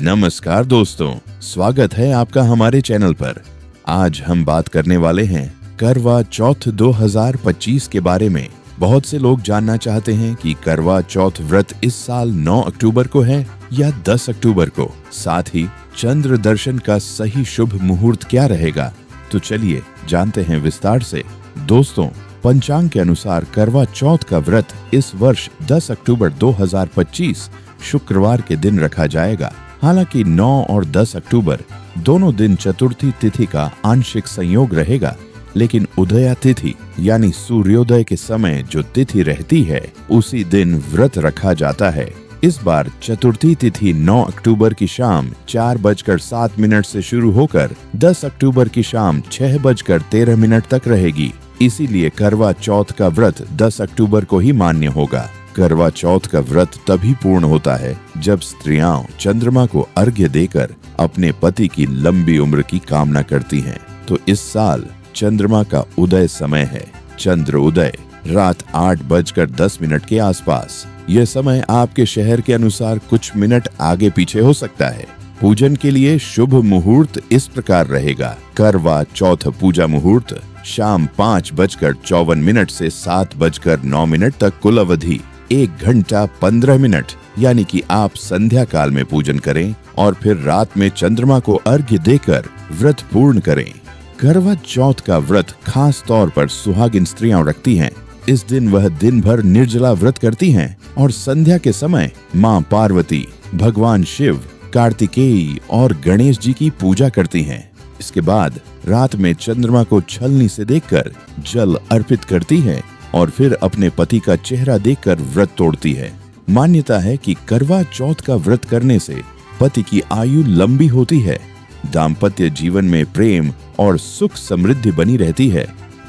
नमस्कार दोस्तों, स्वागत है आपका हमारे चैनल पर। आज हम बात करने वाले हैं करवा चौथ 2025 के बारे में। बहुत से लोग जानना चाहते हैं कि करवा चौथ व्रत इस साल 9 अक्टूबर को है या 10 अक्टूबर को। साथ ही चंद्र दर्शन का सही शुभ मुहूर्त क्या रहेगा, तो चलिए जानते हैं विस्तार से। दोस्तों, पंचांग के अनुसार करवा चौथ का व्रत इस वर्ष 10 अक्टूबर 2025 शुक्रवार के दिन रखा जाएगा। हालांकि 9 और 10 अक्टूबर दोनों दिन चतुर्थी तिथि का आंशिक संयोग रहेगा, लेकिन उदया तिथि यानी सूर्योदय के समय जो तिथि रहती है उसी दिन व्रत रखा जाता है। इस बार चतुर्थी तिथि 9 अक्टूबर की शाम 4:07 से शुरू होकर 10 अक्टूबर की शाम 6:13 तक रहेगी। इसीलिए करवा चौथ का व्रत 10 अक्टूबर को ही मान्य होगा। करवा चौथ का व्रत तभी पूर्ण होता है जब स्त्रियां चंद्रमा को अर्घ्य देकर अपने पति की लंबी उम्र की कामना करती हैं। तो इस साल चंद्रमा का उदय समय है चंद्र उदय रात 8:10 के आसपास। यह समय आपके शहर के अनुसार कुछ मिनट आगे पीछे हो सकता है। पूजन के लिए शुभ मुहूर्त इस प्रकार रहेगा। करवा चौथ पूजा मुहूर्त शाम 5:54 से 7:09 तक, कुल अवधि 1 घंटा 15 मिनट, यानी कि आप संध्या काल में पूजन करें और फिर रात में चंद्रमा को अर्घ्य देकर व्रत पूर्ण करें। करवा चौथ का व्रत खास तौर पर सुहागिन स्त्रियां रखती हैं। इस दिन वह दिन भर निर्जला व्रत करती हैं और संध्या के समय मां पार्वती, भगवान शिव, कार्तिकेय और गणेश जी की पूजा करती हैं। इसके बाद रात में चंद्रमा को छलनी से देखकर जल अर्पित करती हैं और फिर अपने पति का चेहरा देखकर व्रत तोड़ती है। मान्यता है कि करवा चौथ का व्रत करने से पति की आयु लंबी होती है, दाम्पत्य जीवन में प्रेम और सुख समृद्धि बनी रहती है,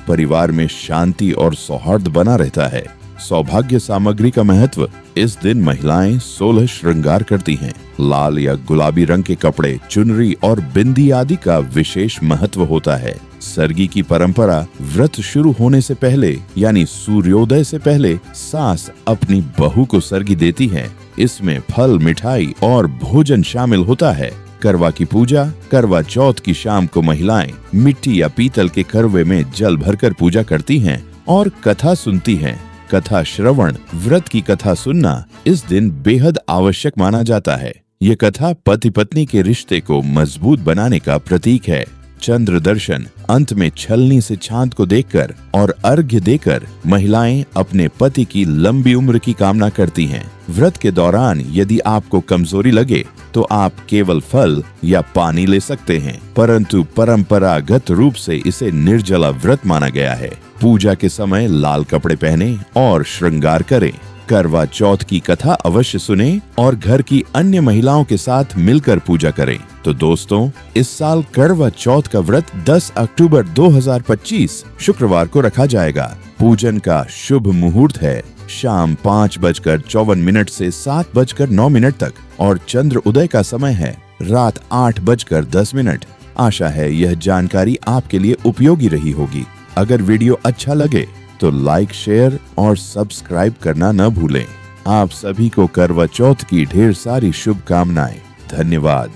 परिवार में शांति और सौहार्द बना रहता है। सौभाग्य सामग्री का महत्व। इस दिन महिलाएं 16 श्रृंगार करती हैं। लाल या गुलाबी रंग के कपड़े, चुनरी और बिंदी आदि का विशेष महत्व होता है। सरगी की परंपरा व्रत शुरू होने से पहले यानी सूर्योदय से पहले सास अपनी बहू को सरगी देती है। इसमें फल, मिठाई और भोजन शामिल होता है। करवा की पूजा। करवा चौथ की शाम को महिलाएं मिट्टी या पीतल के करवे में जल भरकर पूजा करती हैं और कथा सुनती हैं। कथा श्रवण, व्रत की कथा सुनना इस दिन बेहद आवश्यक माना जाता है। ये कथा पति पत्नी के रिश्ते को मजबूत बनाने का प्रतीक है। चंद्र दर्शन। अंत में छलनी से चांद को देखकर और अर्घ्य देकर महिलाएं अपने पति की लंबी उम्र की कामना करती हैं। व्रत के दौरान यदि आपको कमजोरी लगे तो आप केवल फल या पानी ले सकते हैं, परंतु परंपरागत रूप से इसे निर्जला व्रत माना गया है। पूजा के समय लाल कपड़े पहने और श्रृंगार करें। करवा चौथ की कथा अवश्य सुनें और घर की अन्य महिलाओं के साथ मिलकर पूजा करें। तो दोस्तों, इस साल करवा चौथ का व्रत 10 अक्टूबर 2025 शुक्रवार को रखा जाएगा। पूजन का शुभ मुहूर्त है शाम 5:54 से 7:09 तक और चंद्र उदय का समय है रात 8:10। आशा है यह जानकारी आपके लिए उपयोगी रही होगी। अगर वीडियो अच्छा लगे तो लाइक, शेयर और सब्सक्राइब करना न भूलें। आप सभी को करवा चौथ की ढेर सारी शुभकामनाएं। धन्यवाद।